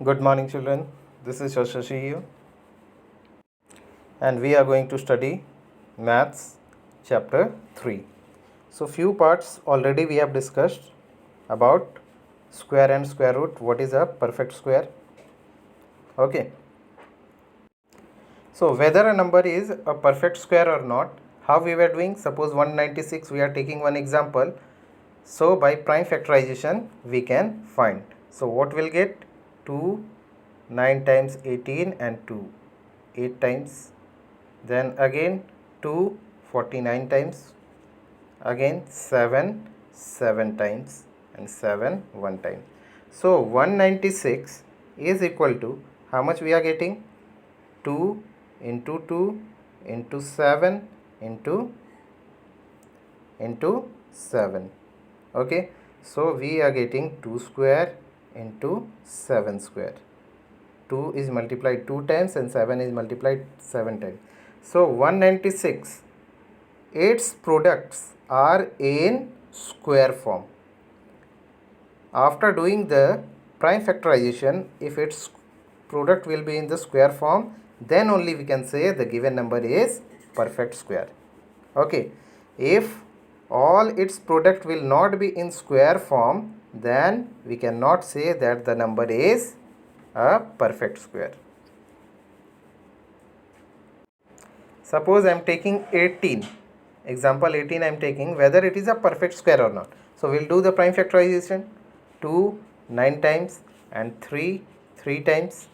Good morning, children. This is Shashi here, and we are going to study Maths Chapter 3. So, few parts already we have discussed about square and square root. What is a perfect square? Okay. So, whether a number is a perfect square or not, how we were doing? Suppose 196, we are taking one example. So, by prime factorization, we can find. So, what will get? 2, 9 times 18 and 2, 8 times. Then again 2, 49 times. Again 7, 7 times. And 7, 1 time. So, 196 is equal to, how much we are getting? 2 into 2 into 7 into 7. Okay, so we are getting 2 square into 7 square. 2 is multiplied 2 times and 7 is multiplied 7 times. So 196, its products are in square form. After doing the prime factorization, if its product will be in the square form, then only we can say the given number is perfect square. Okay, if all its product will not be in square form, then we cannot say that the number is a perfect square. Suppose I am taking 18, example 18 I am taking, whether it is a perfect square or not. So we will do the prime factorization. 2 9 times and 3 3 times.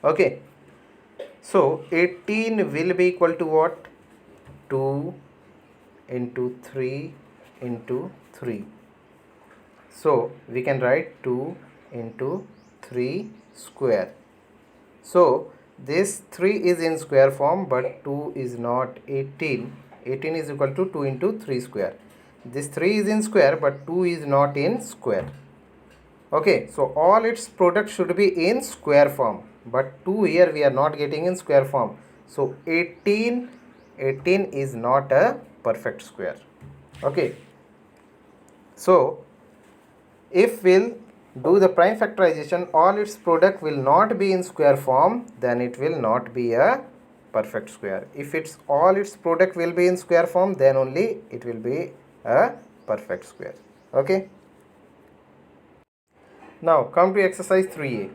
Okay, so 18 will be equal to what? 2 into 3 into 3. So we can write 2 into 3 square. So this 3 is in square form, but 2 is not. 18 is equal to 2 into 3 square. This 3 is in square, but 2 is not in square. Okay, so all its product should be in square form, but 2 here we are not getting in square form. So 18 is not a perfect square. Okay, so if we'll do the prime factorization, all its product will not be in square form, then it will not be a perfect square. If it's all its product will be in square form, then only it will be a perfect square. Okay, now come to exercise 3a.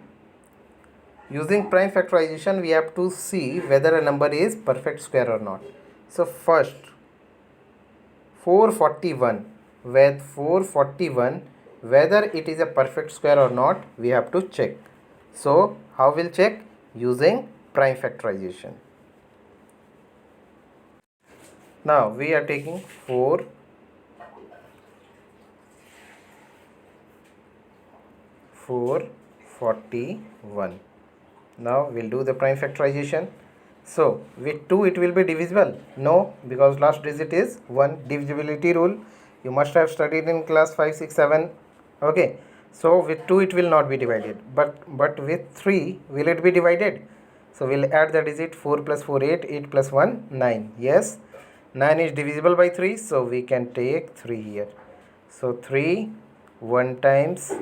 Using prime factorization, we have to see whether a number is perfect square or not. So first, 441, with 441, whether it is a perfect square or not, we have to check. So how will check? Using prime factorization. Now we are taking 441. Now we'll do the prime factorization. So with 2 it will be divisible? No, because last digit is 1. Divisibility rule you must have studied in class 5, 6, 7. Okay, so with 2 it will not be divided, but with 3 will it be divided? So we'll add the digit. 4 plus 4 8, 8 plus 1 9. Yes, 9 is divisible by 3, so we can take 3 here. So 3 1 times,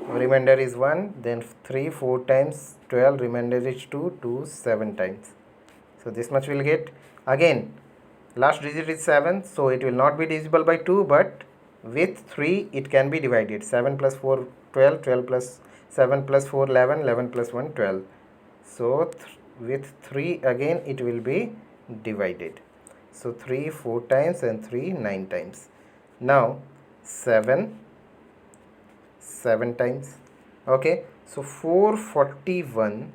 remainder is 1, then 3 4 times 12, remainder is 2 2 7 times. So this much will get. Again last digit is 7, so it will not be divisible by 2, but with 3 it can be divided. 7 plus 4 12, 12 plus 7 plus 4 11, 11 plus 1 12. So with 3 again it will be divided. So 3 4 times and 3 9 times. Now 7 times. Okay, so 441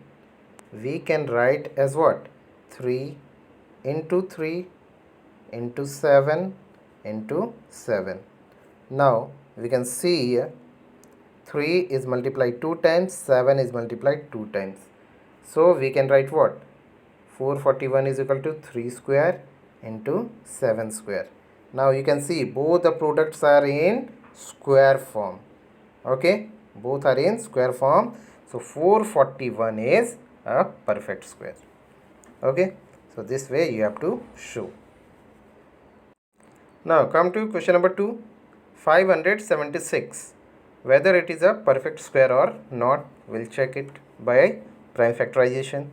we can write as what? 3 into 3 into 7 into 7. Now we can see here 3 is multiplied 2 times, 7 is multiplied 2 times. So we can write what? 441 is equal to 3 square into 7 square. Now you can see both the products are in square form. Okay, both are in square form. So 441 is a perfect square. Okay, so this way you have to show. Now come to question number 2. 576, whether it is a perfect square or not. We'll check it by prime factorization.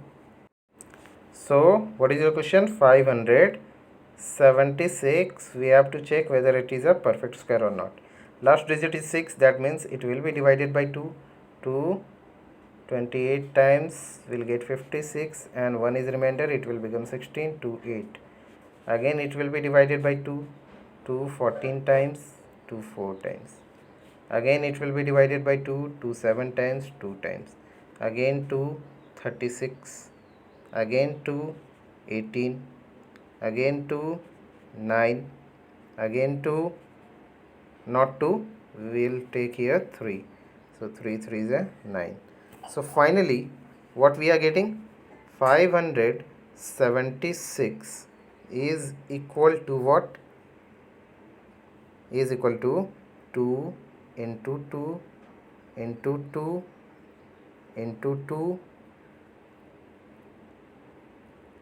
So what is your question? 576. We have to check whether it is a perfect square or not. Last digit is 6. That means it will be divided by 2. 2 28 times will get 56, and 1 is remainder, it will become 16. 2 8. Again it will be divided by 2. 2 14 times, 2 4 times. Again it will be divided by 2. 2 7 times, 2 times. Again 2 36. Again 2 18. Again 2 9. Again 2, not 2, we will take here 3. So 3 3 is a 9. So finally what we are getting? 576 is equal to what? Is equal to 2 into 2 into 2 into 2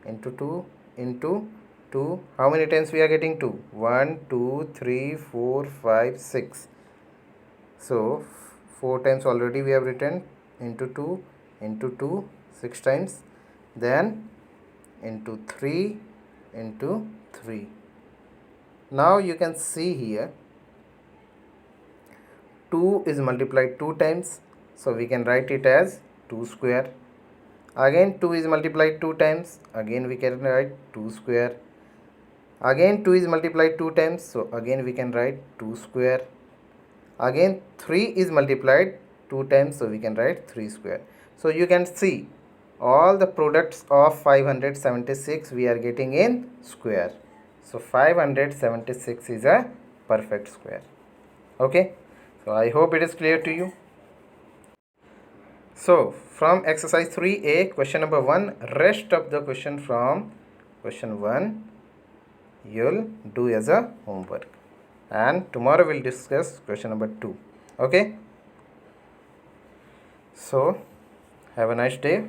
into 2 into 2. How many times we are getting 2? 1 2 3 4 5 6. So 4 times already we have written, into 2 into 2 6 times, then into 3 into 3. Now you can see here 2 is multiplied 2 times, so we can write it as 2 square. Again 2 is multiplied 2 times, again we can write 2 square. Again 2 is multiplied 2 times, so again we can write 2 square. Again 3 is multiplied 2 times, so we can write 3 square. So you can see all the products of 576 we are getting in square. So 576 is a perfect square. Okay, so I hope it is clear to you. So from exercise 3a, question number 1, rest of the question from question 1 you'll do as a homework, and tomorrow we'll discuss question number 2. Okay, so have a nice day.